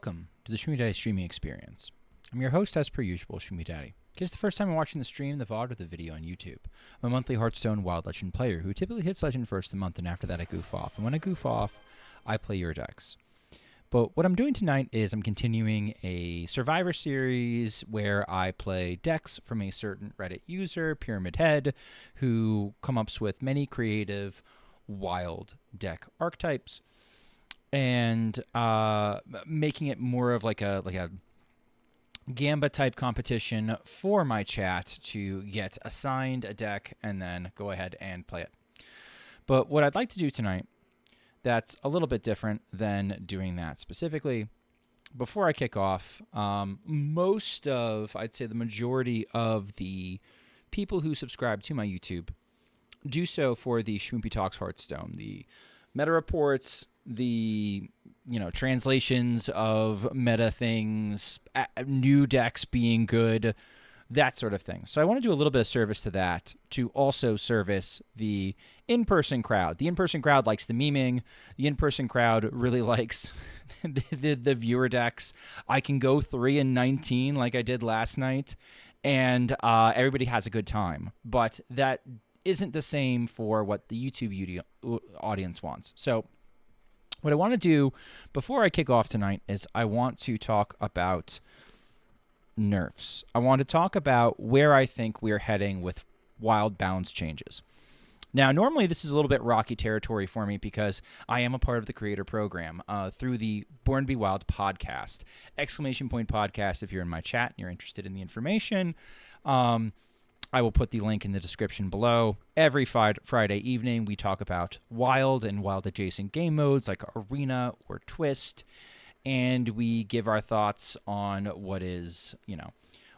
Welcome to the Schmoopy Daddy streaming experience. I'm your host, as per usual, Schmoopy Daddy. If it's the first time you're watching the stream, the VOD, or the video on YouTube, I'm a monthly Hearthstone Wild Legend player who typically hits Legend first of the month, and after that I goof off. And when I goof off, I play your decks. But what I'm doing tonight is I'm continuing a Survivor series where I play decks from a certain Reddit user, Pyramid Head, who come up with many creative wild deck archetypes, and making it more of like a Gamba type competition for my chat to get assigned a deck and then go ahead and play it. But what I'd like to do tonight that's a little bit different than doing that specifically, before I kick off, most of, I'd say the majority of the people who subscribe to my YouTube do so for the Schmoopy Talks Hearthstone, the meta reports, the translations of meta things, new decks being good, that sort of thing. So I want to do a little bit of service to that, to also service the in-person crowd. The in-person crowd likes the memeing. The in-person crowd really likes the viewer decks. I can go 3-19 like I did last night, and everybody has a good time. But that isn't the same for what the YouTube audience wants. So what I want to do before I kick off tonight is I want to talk about nerfs. I want to talk about where I think we're heading with wild balance changes. Now, normally this is a little bit rocky territory for me because I am a part of the creator program through the Born to Be Wild podcast, ! Podcast if you're in my chat and you're interested in the information. I will put the link in the description below. Every Friday evening, we talk about wild and wild-adjacent game modes like Arena or Twist, and we give our thoughts on what is,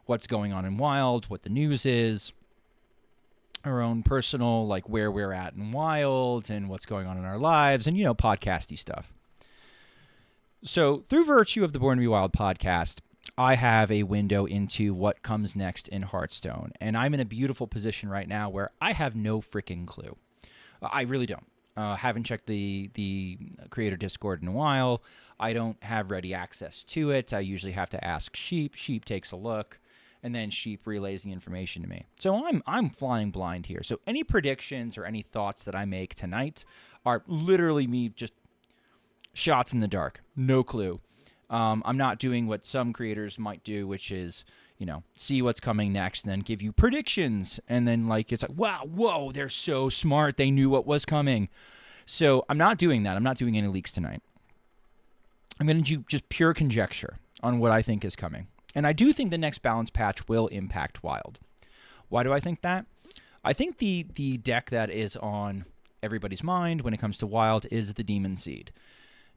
what's going on in Wild, what the news is, our own personal, like where we're at in Wild, and what's going on in our lives, and, podcasty stuff. So through virtue of the Born to Be Wild podcast, I have a window into what comes next in Hearthstone, and I'm in a beautiful position right now where I have no freaking clue. I really don't. Haven't checked the creator Discord in a while. I don't have ready access to it. I usually have to ask Sheep. Sheep takes a look, and then Sheep relays the information to me. So I'm flying blind here. So any predictions or any thoughts that I make tonight are literally me just shots in the dark. No clue. I'm not doing what some creators might do, which is, see what's coming next and then give you predictions. And then it's like, wow, whoa, they're so smart. They knew what was coming. So I'm not doing that. I'm not doing any leaks tonight. I'm going to do just pure conjecture on what I think is coming. And I do think the next balance patch will impact Wild. Why do I think that? I think the deck that is on everybody's mind when it comes to Wild is the Demon Seed.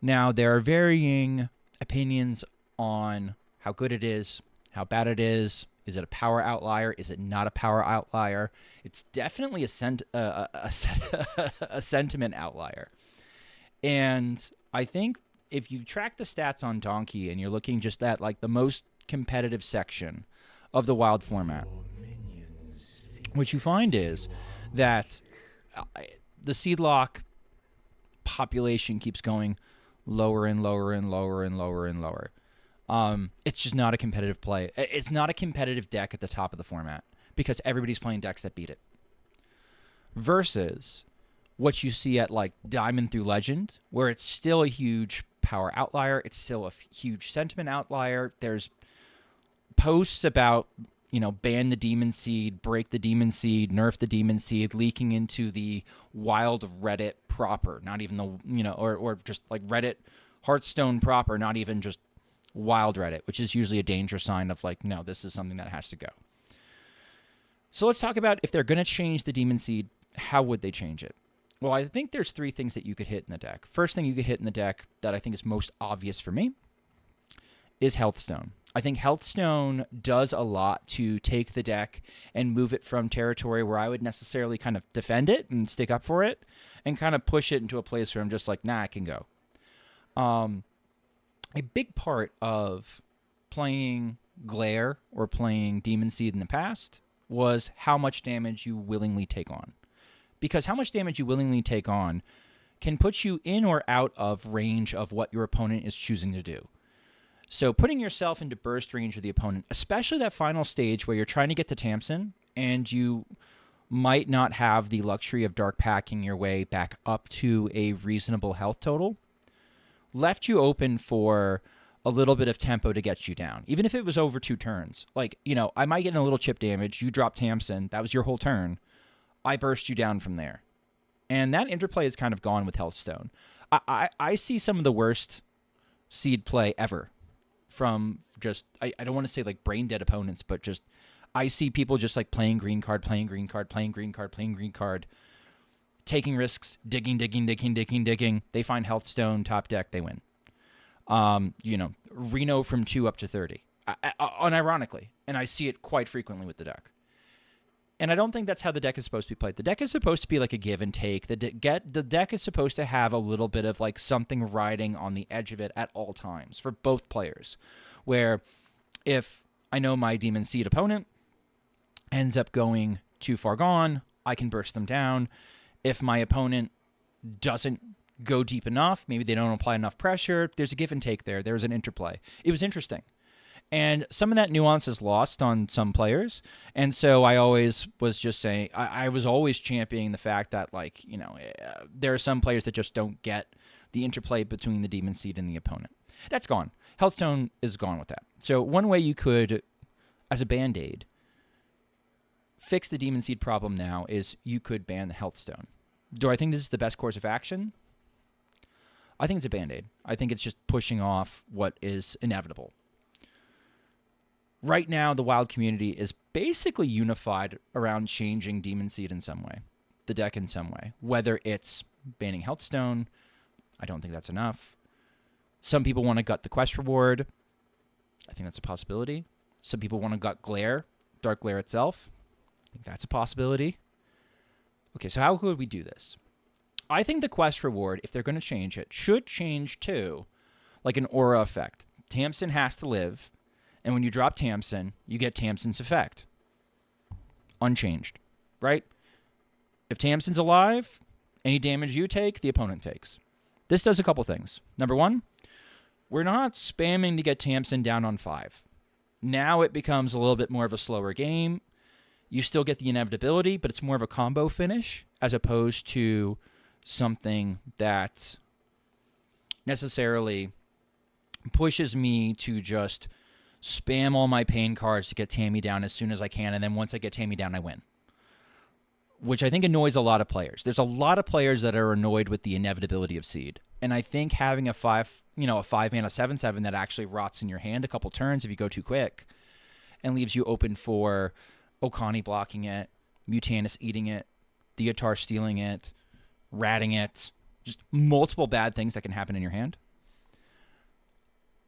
Now, there are varying opinions on how good it is, how bad it is. Is it a power outlier? Is it not a power outlier? It's definitely a sentiment outlier. And I think if you track the stats on Donkey and you're looking just at the most competitive section of the Wild format, what you find is that the Seedlock population keeps going lower and lower and lower and lower and lower. It's just not a competitive play. It's not a competitive deck at the top of the format because everybody's playing decks that beat it. Versus what you see at Diamond through Legend, where it's still a huge power outlier. It's still a huge sentiment outlier. There's posts about, ban the Demon Seed, break the Demon Seed, nerf the Demon Seed, leaking into the Wild Reddit proper, not even the, or just Reddit Hearthstone proper, not even just Wild Reddit, which is usually a danger sign of no, this is something that has to go. So let's talk about if they're going to change the Demon Seed, how would they change it? Well, I think there's three things that you could hit in the deck. First thing you could hit in the deck that I think is most obvious for me is Healthstone. I think Healthstone does a lot to take the deck and move it from territory where I would necessarily kind of defend it and stick up for it and kind of push it into a place where I'm just nah, I can go. A big part of playing Glare or playing Demon Seed in the past was how much damage you willingly take on. Because how much damage you willingly take on can put you in or out of range of what your opponent is choosing to do. So putting yourself into burst range of the opponent, especially that final stage where you're trying to get to Tamsin and you might not have the luxury of dark packing your way back up to a reasonable health total, left you open for a little bit of tempo to get you down. Even if it was over 2 turns. Like, I might get in a little chip damage. You drop Tamsin. That was your whole turn. I burst you down from there. And that interplay is kind of gone with Healthstone. I see some of the worst seed play ever from just, I don't want to say like brain dead opponents, but just I see people just like playing green card, taking risks, digging. They find Healthstone, top deck, they win. Reno from 2 up to 30, unironically. And I see it quite frequently with the deck. And I don't think that's how the deck is supposed to be played. The deck is supposed to be like a give and take. The deck is supposed to have a little bit of like something riding on the edge of it at all times for both players. Where if I know my Demon Seed opponent ends up going too far gone, I can burst them down. If my opponent doesn't go deep enough, maybe they don't apply enough pressure, there's a give and take there. There's an interplay. It was interesting. And some of that nuance is lost on some players. And so I always was just saying, I was always championing the fact that, there are some players that just don't get the interplay between the Demon Seed and the opponent. That's gone. Healthstone is gone with that. So one way you could, as a Band-Aid, fix the Demon Seed problem now is you could ban the Healthstone. Do I think this is the best course of action? I think it's a Band-Aid. I think it's just pushing off what is inevitable. Right now, the Wild community is basically unified around changing Demon Seed in some way, the deck in some way. Whether it's banning Healthstone, I don't think that's enough. Some people want to gut the quest reward. I think that's a possibility. Some people want to gut Glare, Dark Glare itself. I think that's a possibility. Okay, so how could we do this? I think the quest reward, if they're going to change it, should change to like an aura effect. Tamsin has to live. And when you drop Tamsin, you get Tamsin's effect. Unchanged, right? If Tamsin's alive, any damage you take, the opponent takes. This does a couple things. Number one, we're not spamming to get Tamsin down on 5. Now it becomes a little bit more of a slower game. You still get the inevitability, but it's more of a combo finish as opposed to something that necessarily pushes me to just spam all my pain cards to get Tammy down as soon as I can, and then once I get Tammy down, I win. Which I think annoys a lot of players. There's a lot of players that are annoyed with the inevitability of Seed. And I think having a 5-mana 7/7 that actually rots in your hand a couple turns if you go too quick and leaves you open for Okani blocking it, Mutanus eating it, Theotar stealing it, ratting it, just multiple bad things that can happen in your hand.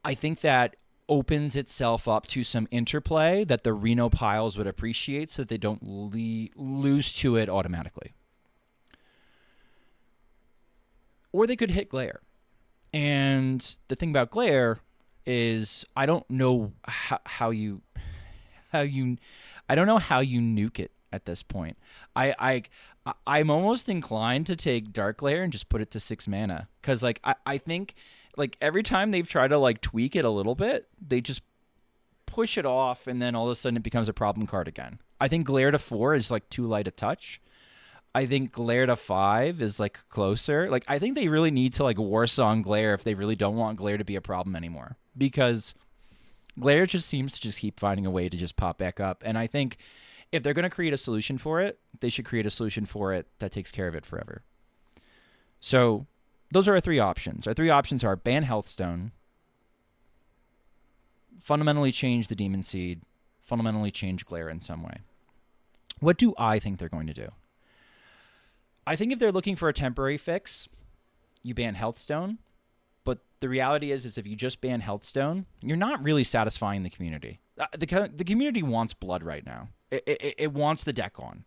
I think that opens itself up to some interplay that the Reno piles would appreciate so that they don't lose to it automatically. Or they could hit Glare. And the thing about Glare is I don't know how you nuke it at this point. I'm almost inclined to take Dark Glare and just put it to 6 mana cuz I think every time they've tried to tweak it a little bit, they just push it off and then all of a sudden it becomes a problem card again. I think Glare to 4 is too light a touch. I think Glare to 5 is closer. I think they really need to Warsong Glare if they really don't want Glare to be a problem anymore. Because Glare just seems to just keep finding a way to just pop back up. And I think if they're going to create a solution for it, they should create a solution for it that takes care of it forever. So those are our 3 options. Our 3 options are ban Healthstone, fundamentally change the Demon Seed, fundamentally change Glare in some way. What do I think they're going to do? I think if they're looking for a temporary fix, you ban Healthstone. But the reality is if you just ban Healthstone, you're not really satisfying the community. The community wants blood right now. It wants the deck on.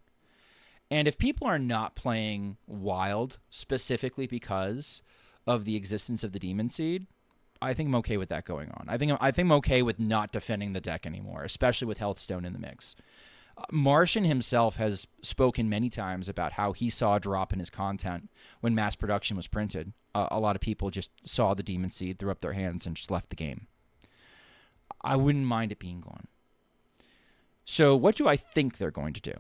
And if people are not playing Wild specifically because of the existence of the Demon Seed, I think I'm okay with that going on. I think I'm okay with not defending the deck anymore, especially with Healthstone in the mix. Martian himself has spoken many times about how he saw a drop in his content when mass production was printed. A lot of people just saw the Demon Seed, threw up their hands, and just left the game. I wouldn't mind it being gone. So what do I think they're going to do?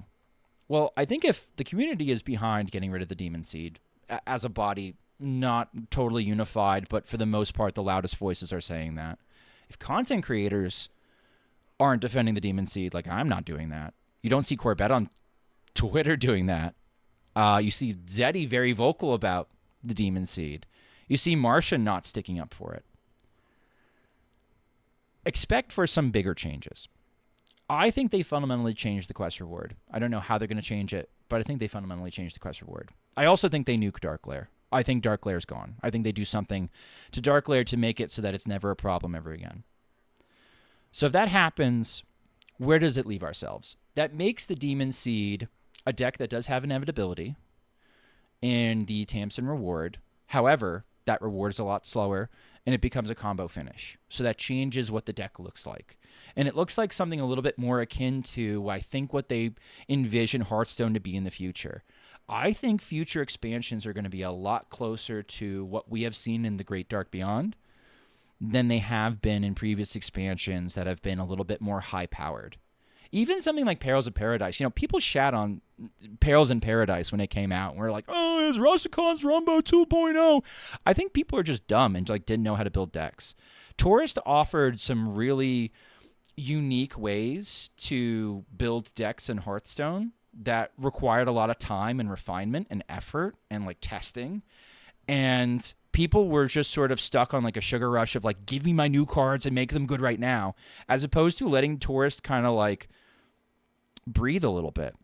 Well, I think if the community is behind getting rid of the Demon Seed as a body, not totally unified, but for the most part, the loudest voices are saying that. If content creators aren't defending the Demon Seed, like I'm not doing that. You don't see Corbett on Twitter doing that. You see Zeddy very vocal about the Demon Seed. You see Marcia not sticking up for it. Expect for some bigger changes. I think they fundamentally changed the quest reward. I don't know how they're going to change it, but I think they fundamentally changed the quest reward. I also think they nuke Dark Lair. I think Dark Lair's gone. I think they do something to Dark Lair to make it so that it's never a problem ever again. So if that happens, where does it leave ourselves? That makes the Demon Seed a deck that does have inevitability in the Tamsin reward. However, that reward is a lot slower, and it becomes a combo finish. So that changes what the deck looks like. And it looks like something a little bit more akin to, I think, what they envision Hearthstone to be in the future. I think future expansions are going to be a lot closer to what we have seen in the Great Dark Beyond than they have been in previous expansions that have been a little bit more high-powered. Even something like Perils of Paradise. You know, people shat on Perils in Paradise when it came out. And we're like, oh, it's Rusticon's Rumbo 2.0. I think people are just dumb and like didn't know how to build decks. Tourist offered some really unique ways to build decks in Hearthstone that required a lot of time and refinement and effort and like testing. And people were just sort of stuck on like a sugar rush of like, give me my new cards and make them good right now, as opposed to letting Tourist kind of like breathe a little bit.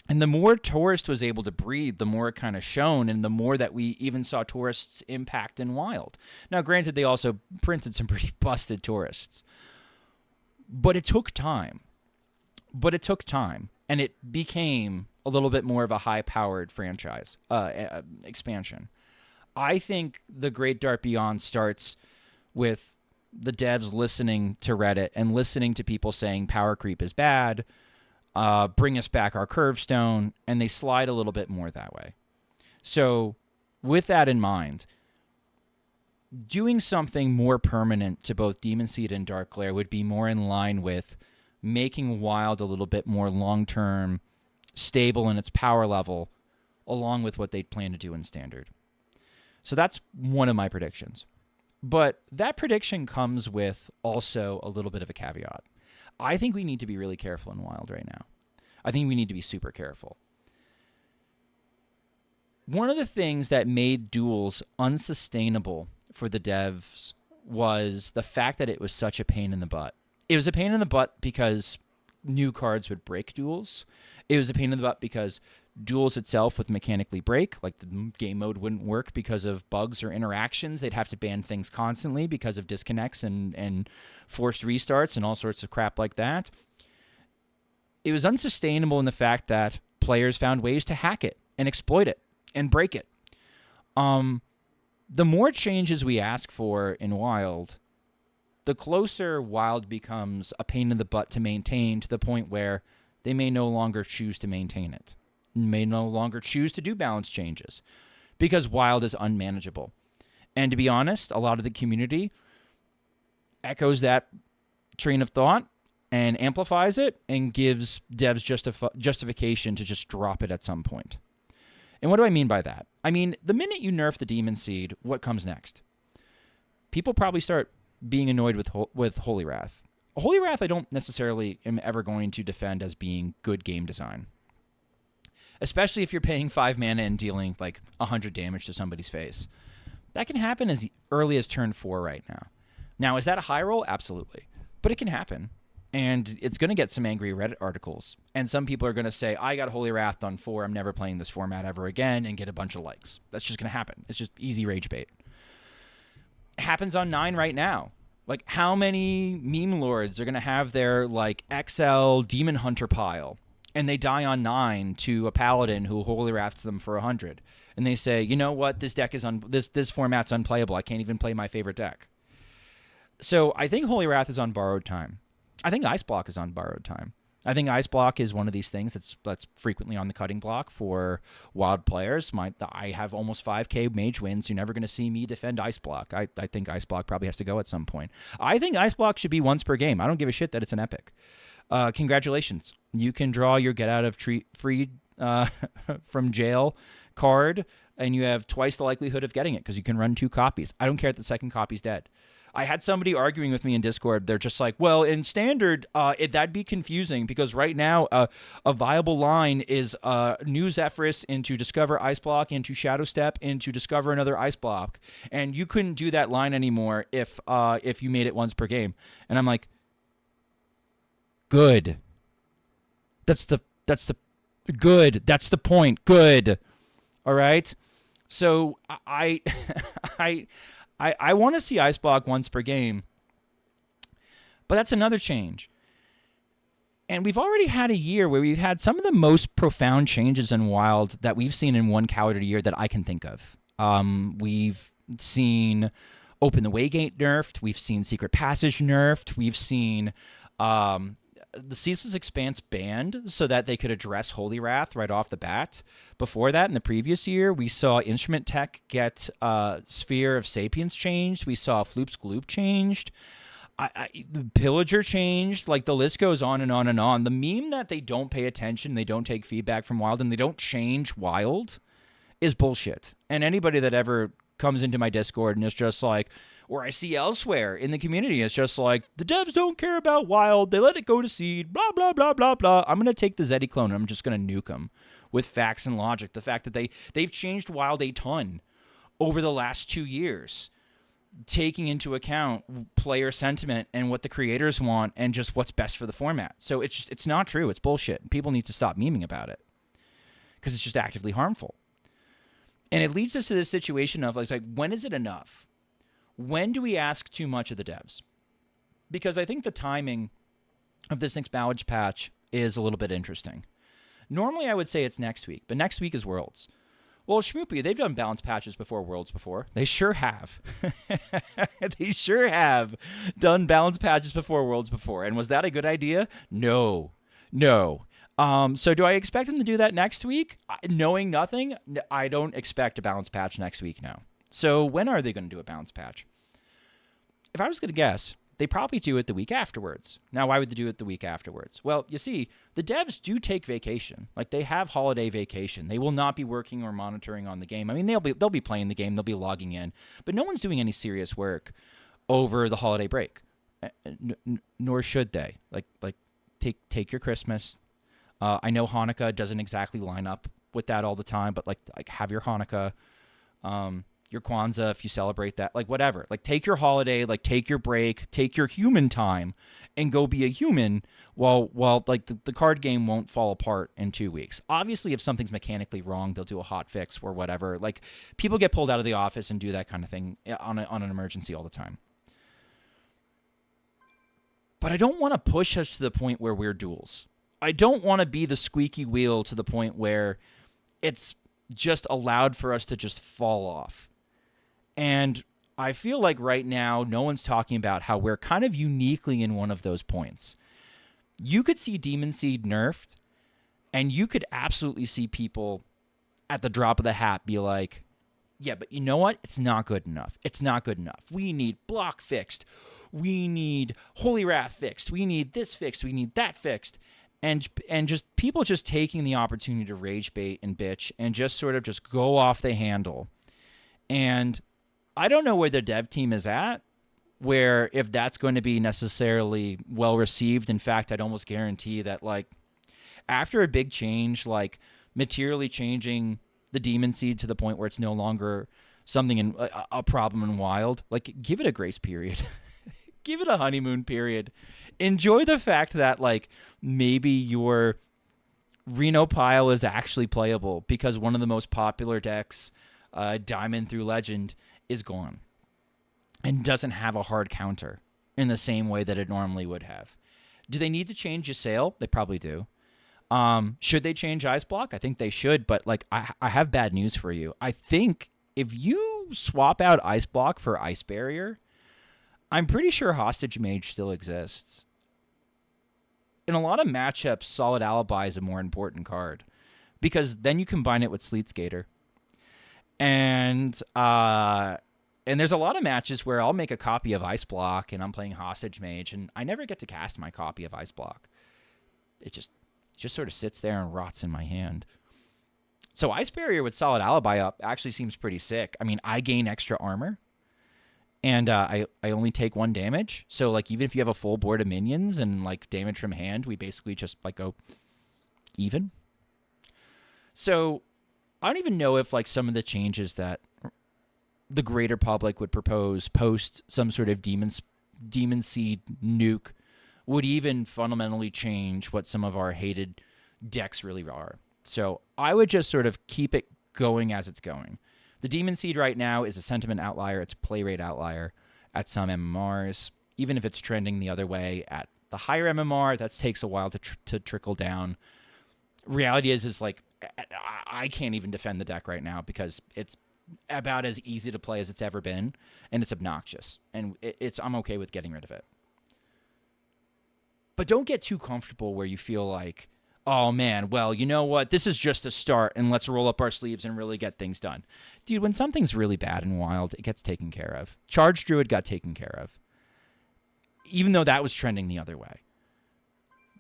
And the more Tourist was able to breathe, the more it kind of shone, and the more that we even saw Tourist's impact in Wild. Now, granted, they also printed some pretty busted Tourists. But it took time. And it became a little bit more of a high-powered franchise, expansion. I think the Great Dark Beyond starts with the devs listening to Reddit and listening to people saying power creep is bad, bring us back our curve stone, and they slide a little bit more that way. So with that in mind, doing something more permanent to both Demon Seed and Dark Lair would be more in line with making Wild a little bit more long-term, stable in its power level, along with what they'd plan to do in Standard. So that's one of my predictions. But that prediction comes with also a little bit of a caveat. I think we need to be really careful in Wild right now. I think we need to be super careful. One of the things that made duels unsustainable for the devs was the fact that it was such a pain in the butt. It was a pain in the butt because new cards would break duels. It was a pain in the butt because duels itself would mechanically break. Like the game mode wouldn't work because of bugs or interactions. They'd have to ban things constantly because of disconnects and forced restarts and all sorts of crap like that. It was unsustainable in the fact that players found ways to hack it and exploit it and break it. The more changes we ask for in Wild, the closer Wild becomes a pain in the butt to maintain, to the point where they may no longer choose to maintain it, may no longer choose to do balance changes, because Wild is unmanageable. And to be honest, a lot of the community echoes that train of thought and amplifies it and gives devs justification to just drop it at some point. And what do I mean by that? I mean, the minute you nerf the Demon Seed, what comes next? People probably start being annoyed with Holy Wrath. Holy Wrath I don't necessarily am ever going to defend as being good game design. Especially if you're paying 5 mana and dealing like 100 damage to somebody's face. That can happen as early as turn 4 right now. Now, is that a high roll? Absolutely. But it can happen. And it's going to get some angry Reddit articles. And some people are going to say, I got Holy Wrath on 4, I'm never playing this format ever again, and get a bunch of likes. That's just going to happen. It's just easy rage bait. It happens on 9 right now. Like, how many meme lords are going to have their, like, XL Demon Hunter pile, and they die on 9 to a paladin who Holy Wraths them for 100. And they say, you know what, this deck is this format's unplayable. I can't even play my favorite deck. So I think Holy Wrath is on borrowed time. I think Ice Block is on borrowed time. I think Ice Block is one of these things that's frequently on the cutting block for wild players. I have almost 5K mage wins. You're never going to see me defend Ice Block. I think Ice Block probably has to go at some point. I think Ice Block should be once per game. I don't give a shit that it's an epic. Congratulations. You can draw your get out of free from jail card, and you have twice the likelihood of getting it because you can run 2 copies. I don't care if the second copy's dead. I had somebody arguing with me in Discord. They're just like, well, in Standard, that'd be confusing because right now a viable line is New Zephyrus into Discover Ice Block into Shadow Step into Discover another Ice Block, and you couldn't do that line anymore if you made it once per game. And I'm like, good. That's the good. That's the point. Good. All right. So I want to see Ice Block once per game, but that's another change. And we've already had a year where we've had some of the most profound changes in Wild that we've seen in one calendar year that I can think of. We've seen Open the Waygate nerfed. We've seen Secret Passage nerfed. We've seen the Ceaseless Expanse banned so that they could address Holy Wrath right off the bat. Before that, in the previous year, we saw Instrument Tech get Sphere of Sapience changed. We saw Floop's Gloop changed. The Pillager changed. Like, the list goes on and on and on. The meme that they don't pay attention, they don't take feedback from Wild, and they don't change Wild is bullshit. And anybody that ever comes into my Discord and is just like, or I see elsewhere in the community, it's just like, the devs don't care about Wild, they let it go to seed, blah, blah, blah, blah, blah. I'm going to take the Zeddy clone and I'm just going to nuke them with facts and logic. The fact that they've changed Wild a ton over the last 2 years, taking into account player sentiment and what the creators want and just what's best for the format. So it's not true. It's bullshit. People need to stop memeing about it because it's just actively harmful. And it leads us to this situation of like, when is it enough? When do we ask too much of the devs? Because I think the timing of this next balance patch is a little bit interesting. Normally, I would say it's next week, but next week is Worlds. Well, Schmoopy, they've done balance patches before Worlds before. They sure have. They sure have done balance patches before Worlds before. And was that a good idea? No. So do I expect them to do that next week? Knowing nothing, I don't expect a balance patch next week now. So when are they going to do a balance patch? If I was going to guess, they probably do it the week afterwards. Now, why would they do it the week afterwards? Well, you see, the devs do take vacation. Like, they have holiday vacation. They will not be working or monitoring on the game. I mean, they'll be playing the game. They'll be logging in. But no one's doing any serious work over the holiday break. Nor should they. Like take your Christmas. I know Hanukkah doesn't exactly line up with that all the time, but like have your Hanukkah. Your Kwanzaa, if you celebrate that, like whatever. Like, take your holiday, like take your break, take your human time, and go be a human while like the card game won't fall apart in 2 weeks. Obviously, if something's mechanically wrong, they'll do a hot fix or whatever. Like, people get pulled out of the office and do that kind of thing on an emergency all the time. But I don't want to push us to the point where we're duels. I don't want to be the squeaky wheel to the point where it's just allowed for us to just fall off. And I feel like right now, no one's talking about how we're kind of uniquely in one of those points. You could see Demon Seed nerfed, and you could absolutely see people at the drop of the hat be like, yeah, but you know what? It's not good enough. It's not good enough. We need block fixed. We need Holy Wrath fixed. We need this fixed. We need that fixed. And just people just taking the opportunity to rage bait and bitch and just sort of just go off the handle. And I don't know where the dev team is at, where if that's going to be necessarily well received. In fact, I'd almost guarantee that, like, after a big change, like materially changing the Demon Seed to the point where it's no longer something in a problem in Wild, like, give it a grace period. Give it a honeymoon period. Enjoy the fact that, like, maybe your Reno pile is actually playable because one of the most popular decks, Diamond through Legend, is gone and doesn't have a hard counter in the same way that it normally would have. Do they need to change Ysayle? They probably do. Should they change Ice Block? I think they should, but like I have bad news for you. I think if you swap out Ice Block for Ice Barrier, I'm pretty sure Hostage Mage still exists. in a lot of matchups, Solid Alibi is a more important card because then you combine it with Sleet Skater. And there's a lot of matches where I'll make a copy of Ice Block and I'm playing Hostage Mage, and I never get to cast my copy of Ice Block. It just sort of sits there and rots in my hand. So Ice Barrier with Solid Alibi up actually seems pretty sick. I mean, I gain extra armor, and I only take 1 damage. So, like, even if you have a full board of minions and, like, damage from hand, we basically just, like, go even. So I don't even know if, like, some of the changes that the greater public would propose post some sort of Demon Seed nuke would even fundamentally change what some of our hated decks really are. So I would just sort of keep it going as it's going. The Demon Seed right now is a sentiment outlier. It's a play rate outlier at some MMRs. Even if it's trending the other way at the higher MMR, that takes a while to trickle down. Reality is like, I can't even defend the deck right now because it's about as easy to play as it's ever been, and it's obnoxious. And I'm okay with getting rid of it. But don't get too comfortable where you feel like, oh, man, well, you know what? This is just a start, and let's roll up our sleeves and really get things done. Dude, when something's really bad and wild, it gets taken care of. Charge Druid got taken care of, even though that was trending the other way.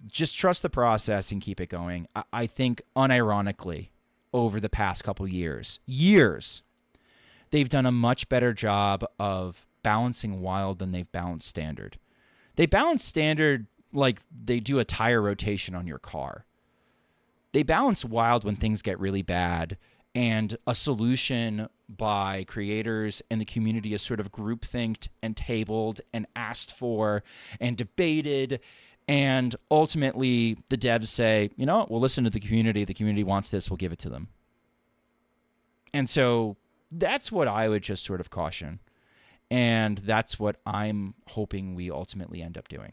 Just trust the process and keep it going. I think, unironically, over the past couple years, they've done a much better job of balancing wild than they've balanced standard. They balance standard like they do a tire rotation on your car. They balance wild when things get really bad, and a solution by creators and the community is sort of groupthinked and tabled and asked for and debated, and ultimately the devs say, you know what, we'll listen to the community wants this, we'll give it to them. And so that's what I would just sort of caution, and that's what I'm hoping we ultimately end up doing.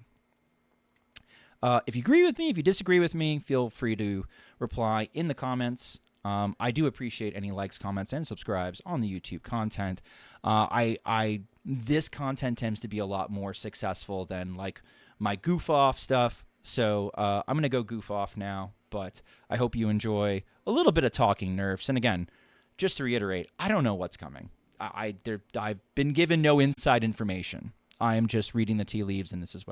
If you agree with me, if you disagree with me, feel free to reply in the comments. I do appreciate any likes, comments, and subscribes on the YouTube content. This content tends to be a lot more successful than like my goof off stuff. So I'm gonna go goof off now. But I hope you enjoy a little bit of talking Nerfs. And again, just to reiterate, I don't know what's coming. I've been given no inside information. I am just reading the tea leaves, and this is what